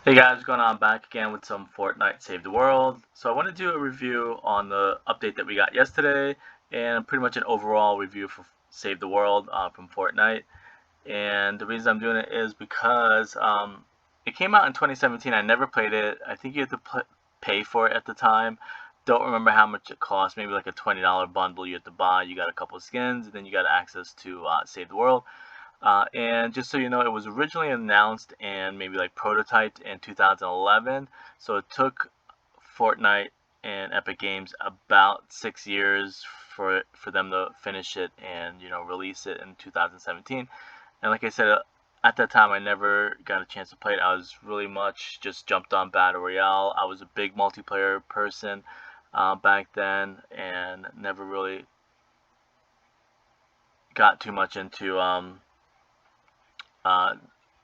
Hey guys, what's going on? Back again with some Fortnite Save the World. So I want to do a review on the update that we got yesterday and pretty much an overall review for Save the World from Fortnite. And the reason I'm doing it is because it came out in 2017. I never played it. I think you had to pay for it at the time. Don't remember how much it cost. Maybe like a $20 bundle you had to buy. You got a couple of skins, and then you got access to Save the World. And just so you know, it was originally announced and maybe like prototyped in 2011. So it took Fortnite and Epic Games about 6 years for them to finish it and release it in 2017. And like I said, at that time I never got a chance to play it. I was really much just jumped on Battle Royale. I was a big multiplayer person back then and never really got too much into uh,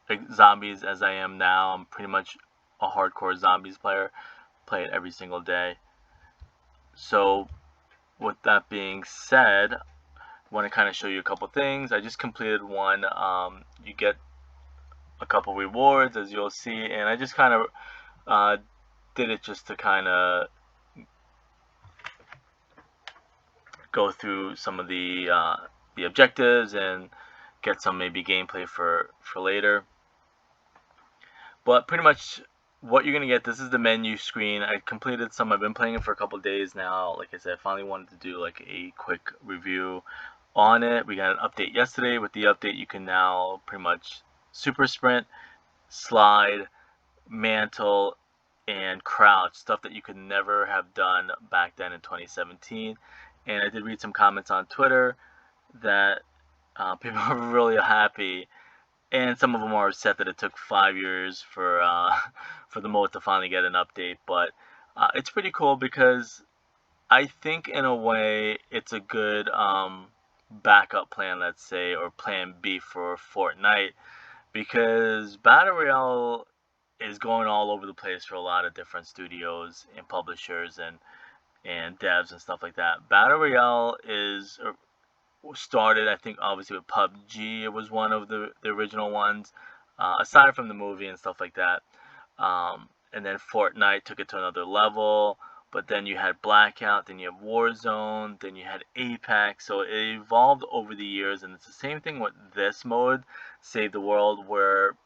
like zombies as I am now. I'm pretty much a hardcore zombies player. Play it every single day. So with that being said, I want to kind of show you a couple things. I just completed one. You get a couple rewards as you'll see, and I just kind of did it just to kind of go through some of the objectives and get some maybe gameplay for later. But pretty much what you're gonna get, this is the menu screen. I completed some. I've been playing it for a couple of days now. Like I said, I finally wanted to do like a quick review on it. We got an update yesterday. With the update, you can now pretty much super sprint, slide, mantle, and crouch, stuff that you could never have done back then in 2017. And I did read some comments on Twitter that people are really happy, and some of them are upset that it took 5 years for for the mode to finally get an update. But it's pretty cool because I think in a way it's a good backup plan, let's say, or plan B for Fortnite, because Battle Royale is going all over the place for a lot of different studios and publishers and devs and stuff like that. Battle Royale is started, I think, obviously with PUBG. It was one of the original ones, aside from the movie and stuff like that. And then Fortnite took it to another level. But then you had Blackout, then you have Warzone, then you had Apex. So it evolved over the years, and it's the same thing with this mode, Save the World, where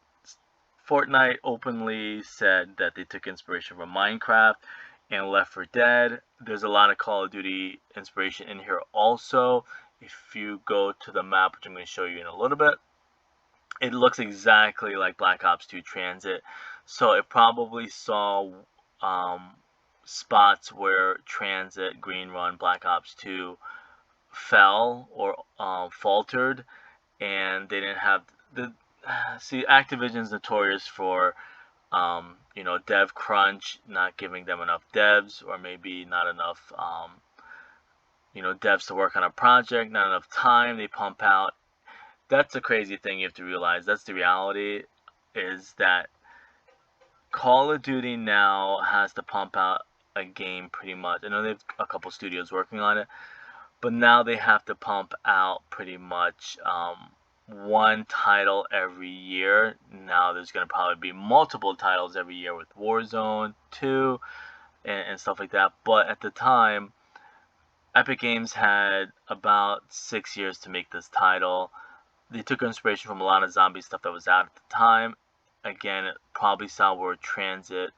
Fortnite openly said that they took inspiration from Minecraft and Left 4 Dead. There's a lot of Call of Duty inspiration in here also. If you go to the map, which I'm going to show you in a little bit, it looks exactly like Black Ops 2 Transit. So it probably saw um, spots where Transit, Green Run, Black Ops 2 fell or faltered, and they didn't have the. See, Activision's notorious for dev crunch, not giving them enough devs, or maybe not enough devs to work on a project, not enough time. They pump out. That's the crazy thing you have to realize. That's the reality, is that Call of Duty now has to pump out a game pretty much. I know they have a couple studios working on it, but now they have to pump out pretty much one title every year. Now there's going to probably be multiple titles every year with Warzone 2 and stuff like that. But at the time, Epic Games had about 6 years to make this title. They took inspiration from a lot of zombie stuff that was out at the time. Again, it probably saw where Transit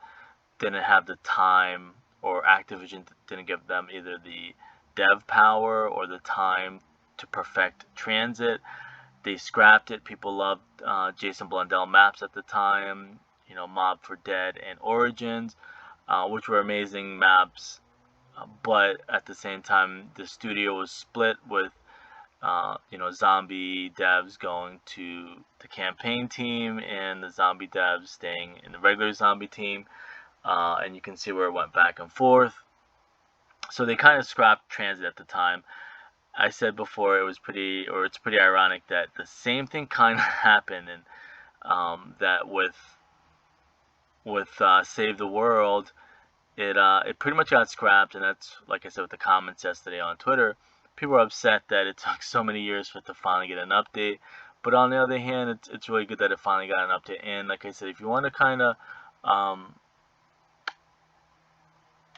didn't have the time, or Activision didn't give them either the dev power or the time to perfect Transit. They scrapped it. People loved Jason Blundell maps at the time, Mob for Dead and Origins, which were amazing maps. But at the same time, the studio was split with zombie devs going to the campaign team and the zombie devs staying in the regular zombie team. And you can see where it went back and forth. So they kind of scrapped Transit at the time. I said before it's pretty ironic that the same thing kind of happened, and that with Save the World, it pretty much got scrapped, and that's, like I said, with the comments yesterday on Twitter. People are upset that it took so many years for it to finally get an update. But on the other hand, it's really good that it finally got an update. And like I said, if you want to kind of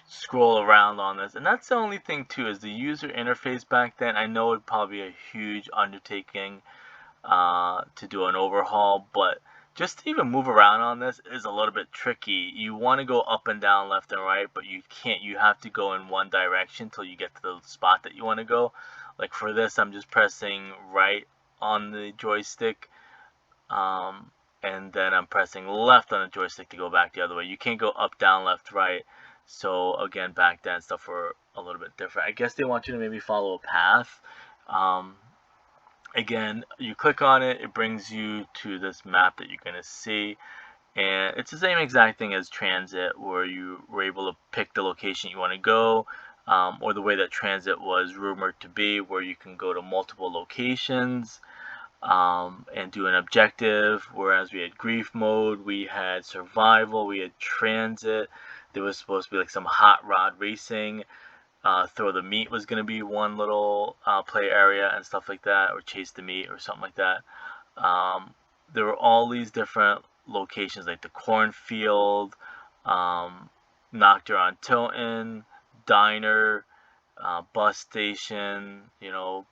scroll around on this. And that's the only thing too, is the user interface back then. I know it'd probably be a huge undertaking to do an overhaul, but just to even move around on this is a little bit tricky. You want to go up and down, left and right, but you can't. You have to go in one direction till you get to the spot that you want to go. Like for this, I'm just pressing right on the joystick, and then I'm pressing left on the joystick to go back the other way. You can't go up, down, left, right. So again, back then stuff were a little bit different. I guess they want you to maybe follow a path. Again, you click on it, it brings you to this map that you're going to see. And it's the same exact thing as Transit, where you were able to pick the location you want to go, or the way that Transit was rumored to be, where you can go to multiple locations and do an objective. Whereas we had grief mode, we had survival, we had Transit. There was supposed to be like some hot rod racing. Throw the meat was going to be one little play area and stuff like that, or chase the meat or something like that. There were all these different locations, like the cornfield, Nocturne on Tilton, diner, bus station,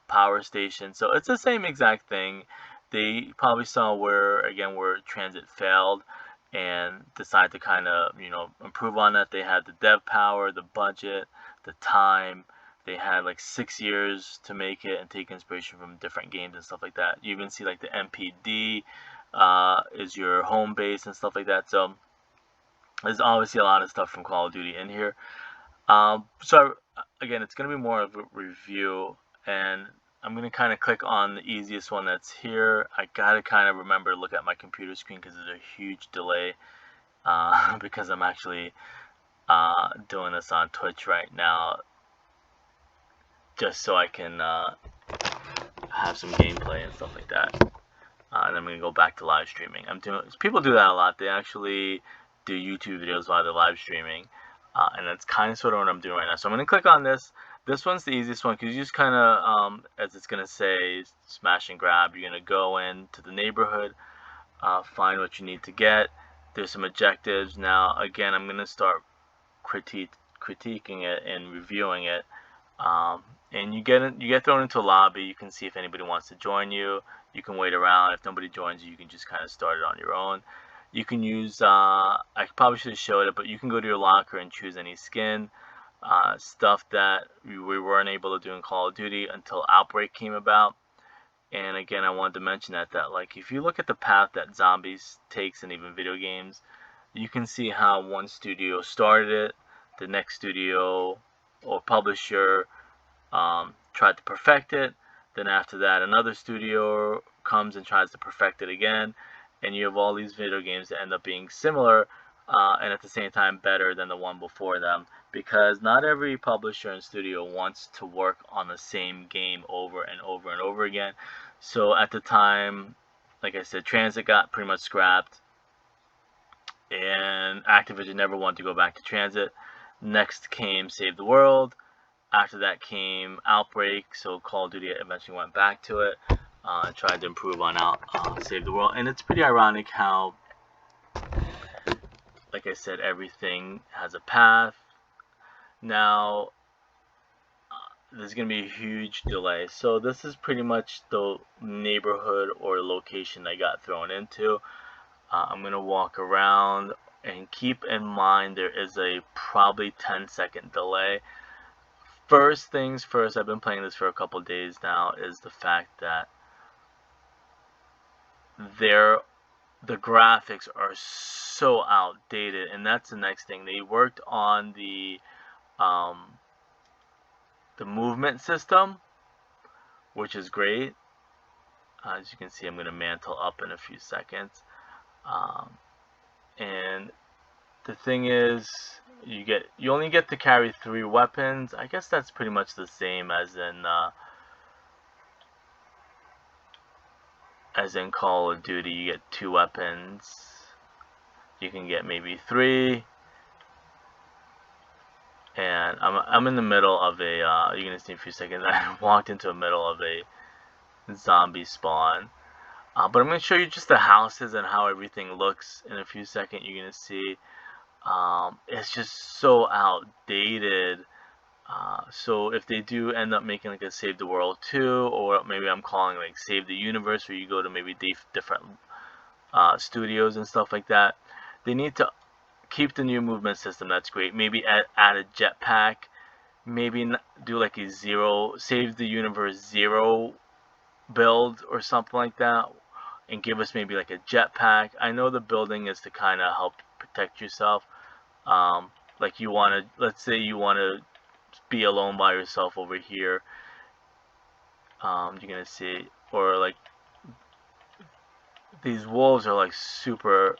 power station. So it's the same exact thing. They probably saw where Transit failed and decided to kind of improve on that. They had the dev power, the budget, the time. They had like 6 years to make it and take inspiration from different games and stuff like that. You even see like the MPD is your home base and stuff like that. So there's obviously a lot of stuff from Call of Duty in here. So again, it's going to be more of a review, and I'm going to kind of click on the easiest one that's here. I got to kind of remember to look at my computer screen because there's a huge delay because I'm actually doing this on Twitch right now just so I can have some gameplay and stuff like that. And I'm going to go back to live streaming. People do that a lot. They actually do YouTube videos while they're live streaming. And that's kind of sort of what I'm doing right now. So I'm going to click on this. This one's the easiest one because you just kind of, as it's going to say, smash and grab. You're going to go into the neighborhood, find what you need to get. There's some objectives. Now, again, I'm going to start critiquing it and reviewing it. And you get thrown into a lobby. You can see if anybody wants to join you. You can wait around. If nobody joins you, you can just kind of start it on your own. You can use, I probably should have showed it, but you can go to your locker and choose any skin. Stuff that we weren't able to do in Call of Duty until Outbreak came about. And again, I wanted to mention that like if you look at the path that Zombies takes in even video games, you can see how one studio started it, the next studio or publisher tried to perfect it, then after that another studio comes and tries to perfect it again, and you have all these video games that end up being similar and at the same time better than the one before them, because not every publisher and studio wants to work on the same game over and over and over again. So at the time, like I said, Transit got pretty much scrapped, and Activision never wanted to go back to Transit. Next came Save the World. After that came Outbreak, so Call of Duty eventually went back to it and tried to improve on Save the World. And it's pretty ironic how, like I said, everything has a path. Now, there's going to be a huge delay. So this is pretty much the neighborhood or location I got thrown into. I'm going to walk around, and keep in mind there is a probably 10-second delay. First things first, I've been playing this for a couple days now, is the fact that the graphics are so outdated, and that's the next thing. They worked on the movement system, which is great. As you can see, I'm going to mantle up in a few seconds. And the thing is, you only get to carry 3 weapons. I guess that's pretty much the same as in Call of Duty. You get 2 weapons. You can get maybe 3. And I'm in the middle of a you're gonna see in a few seconds. I walked into the middle of a zombie spawn. But I'm going to show you just the houses and how everything looks in a few seconds. You're going to see it's just so outdated. So if they do end up making like a Save the World 2, or maybe I'm calling like Save the Universe, where you go to maybe different studios and stuff like that, they need to keep the new movement system. That's great. Maybe add a jetpack. Maybe do like a Save the Universe 0 build or something like that, and give us maybe like a jetpack. I know the building is to kind of help protect yourself. Like you want to, let's say you want to be alone by yourself over here. You're gonna see, or like these wolves are like super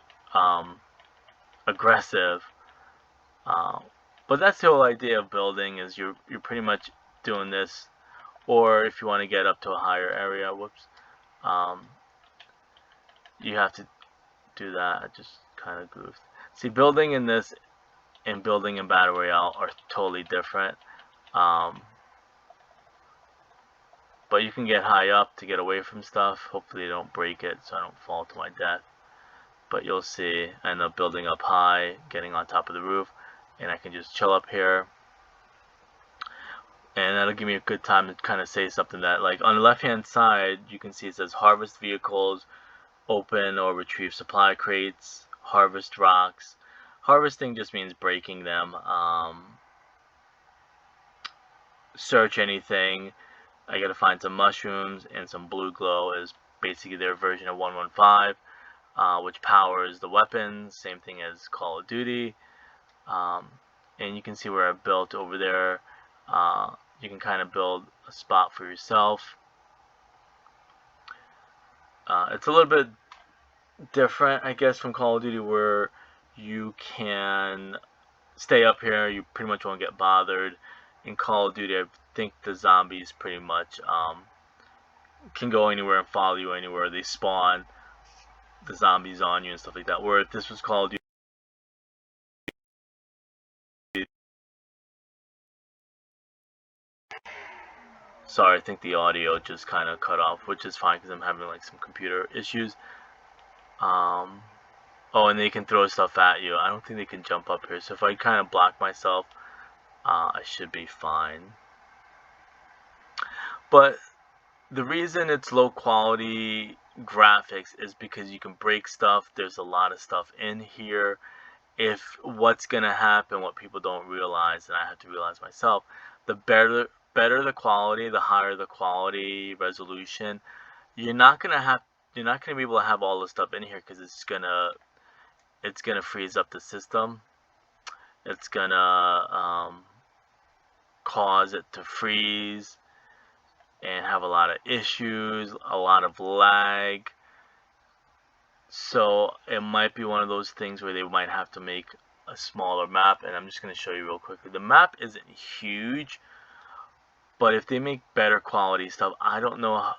aggressive. Uh, but that's the whole idea of building, is you're pretty much doing this. Or if you want to get up to a higher area, you have to do that. I just kind of goofed. See, building in this and building in Battle Royale are totally different. But you can get high up to get away from stuff. Hopefully you don't break it so I don't fall to my death. But you'll see, I end up building up high, getting on top of the roof, and I can just chill up here. And that'll give me a good time to kind of say something that, like, on the left hand side, you can see it says harvest vehicles, open or retrieve supply crates, harvest rocks. Harvesting just means breaking them. Search anything. I gotta find some mushrooms, and some blue glow is basically their version of 115, which powers the weapons, same thing as Call of Duty. And you can see where I built over there. You can kind of build a spot for yourself. It's a little bit different, I guess, from Call of Duty, where you can stay up here. You pretty much won't get bothered. In Call of Duty, I think the zombies pretty much can go anywhere and follow you anywhere. They spawn the zombies on you and stuff like that. Where if this was Call of Duty, sorry, I think the audio just kind of cut off, which is fine because I'm having like some computer issues. Oh, and they can throw stuff at you. I don't think they can jump up here. So if I kind of block myself, I should be fine. But the reason it's low quality graphics is because you can break stuff. There's a lot of stuff in here. If what's gonna happen, what people don't realize, and I have to realize myself, the better the quality, the higher the quality resolution, you're not gonna be able to have all the stuff in here, because it's gonna freeze up the system. It's gonna cause it to freeze and have a lot of issues, a lot of lag. So it might be one of those things where they might have to make a smaller map, and I'm just going to show you real quickly. The map isn't huge, but if they make better quality stuff, I don't know how,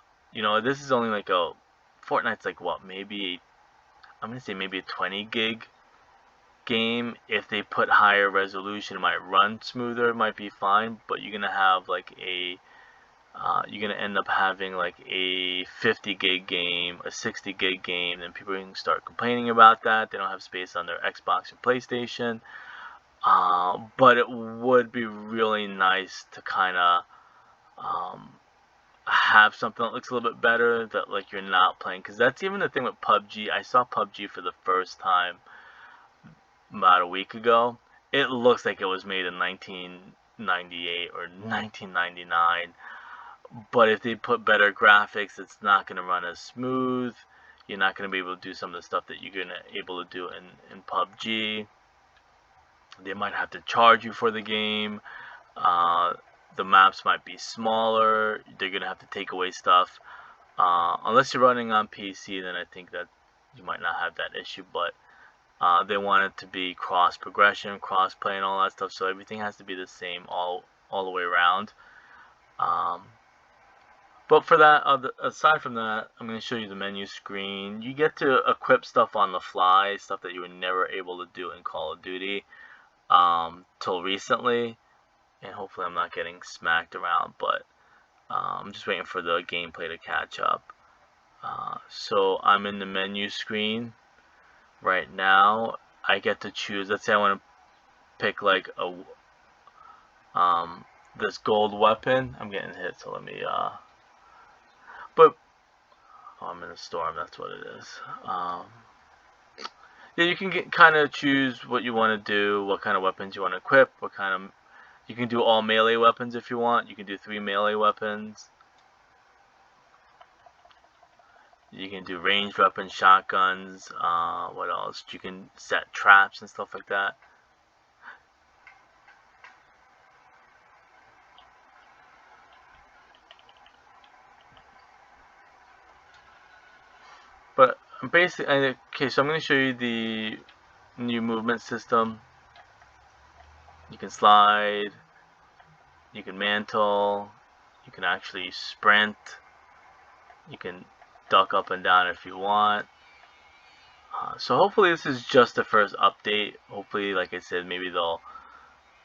this is only like Fortnite's like what, maybe, I'm going to say maybe a 20 gig game. If they put higher resolution, it might run smoother, it might be fine, but you're going to have like you're going to end up having like a 50 gig game, a 60 gig game, and people can start complaining about that. They don't have space on their Xbox or PlayStation. But it would be really nice to kind of have something that looks a little bit better, that like you're not playing. Because that's even the thing with PUBG. I saw PUBG for the first time about a week ago. It looks like it was made in 1998 or 1999. But if they put better graphics, it's not going to run as smooth. You're not going to be able to do some of the stuff that you're going to be able to do in PUBG. They might have to charge you for the game. The maps might be smaller. They're going to have to take away stuff. Unless you're running on PC, then I think that you might not have that issue. But they want it to be cross progression, cross play, and all that stuff. So everything has to be the same all the way around. But for that, aside from that, I'm going to show you the menu screen. You get to equip stuff on the fly, stuff that you were never able to do in Call of Duty till recently. And hopefully I'm not getting smacked around, but I'm just waiting for the gameplay to catch up. So I'm in the menu screen right now. I get to choose. Let's say I want to pick like a this gold weapon. I'm getting hit, so let me but oh, I'm in a storm. That's what it is. Yeah, you can kind of choose what you want to do, what kind of weapons you want to equip, what kind of. You can do all melee weapons if you want. You can do 3 melee weapons. You can do ranged weapons, shotguns. What else? You can set traps and stuff like that. But basically, okay, so I'm going to show you the new movement system. You can slide, you can mantle, you can actually sprint, you can duck up and down if you want. So hopefully this is just the first update. Hopefully, like I said, maybe they'll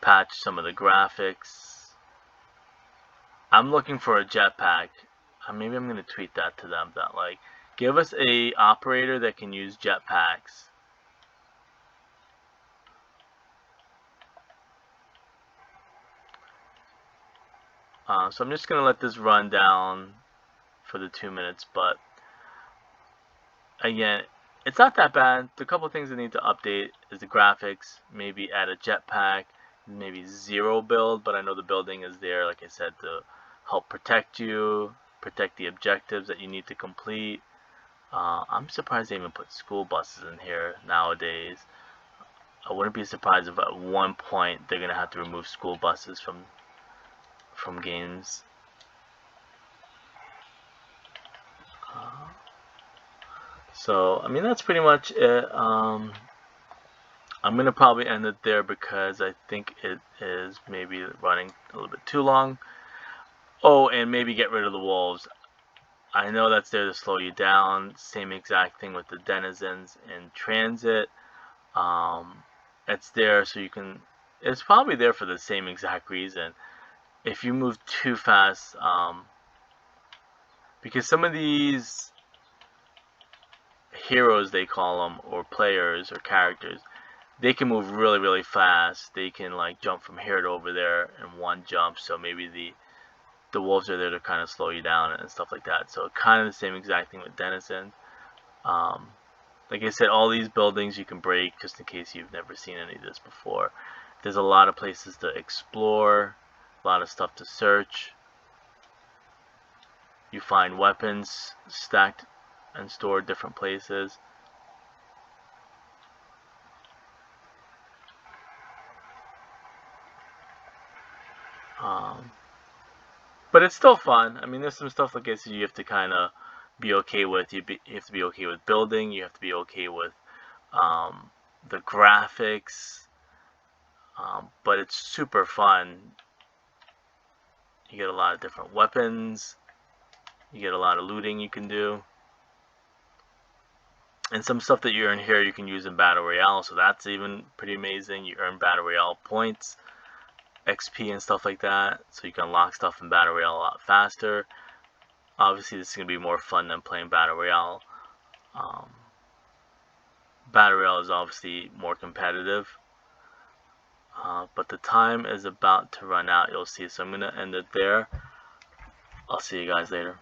patch some of the graphics. I'm looking for a jetpack. Maybe I'm going to tweet that to them, that like, give us a operator that can use jetpacks. So I'm just going to let this run down for the 2 minutes, but again, it's not that bad. The couple things that need to update is the graphics, maybe add a jetpack, maybe zero build, but I know the building is there, like I said, to help protect you, protect the objectives that you need to complete. I'm surprised they even put school buses in here nowadays. I wouldn't be surprised if at one point they're gonna have to remove school buses from games. So I mean that's pretty much it. I'm gonna probably end it there because I think it is maybe running a little bit too long. Oh, and maybe get rid of the wolves. I know that's there to slow you down. Same exact thing with the denizens in transit. It's there so you can. It's probably there for the same exact reason. If you move too fast, because some of these heroes, they call them, or players or characters, they can move really, really fast. They can like jump from here to over there in one jump. So maybe the wolves are there to kind of slow you down and stuff like that. So kind of the same exact thing with denizens. Like I said, all these buildings you can break just in case you've never seen any of this before. There's a lot of places to explore, a lot of stuff to search. You find weapons stacked and stored different places. But it's still fun. I mean, there's some stuff like I said you have to kind of be okay with. You have to be okay with building. You have to be okay with the graphics. But it's super fun. You get a lot of different weapons. You get a lot of looting you can do. And some stuff that you earn here you can use in Battle Royale. So that's even pretty amazing. You earn Battle Royale points, XP and stuff like that. So you can unlock stuff in Battle Royale a lot faster. Obviously this is going to be more fun than playing Battle Royale. Battle Royale is obviously more competitive. But the time is about to run out, you'll see. So I'm going to end it there. I'll see you guys later.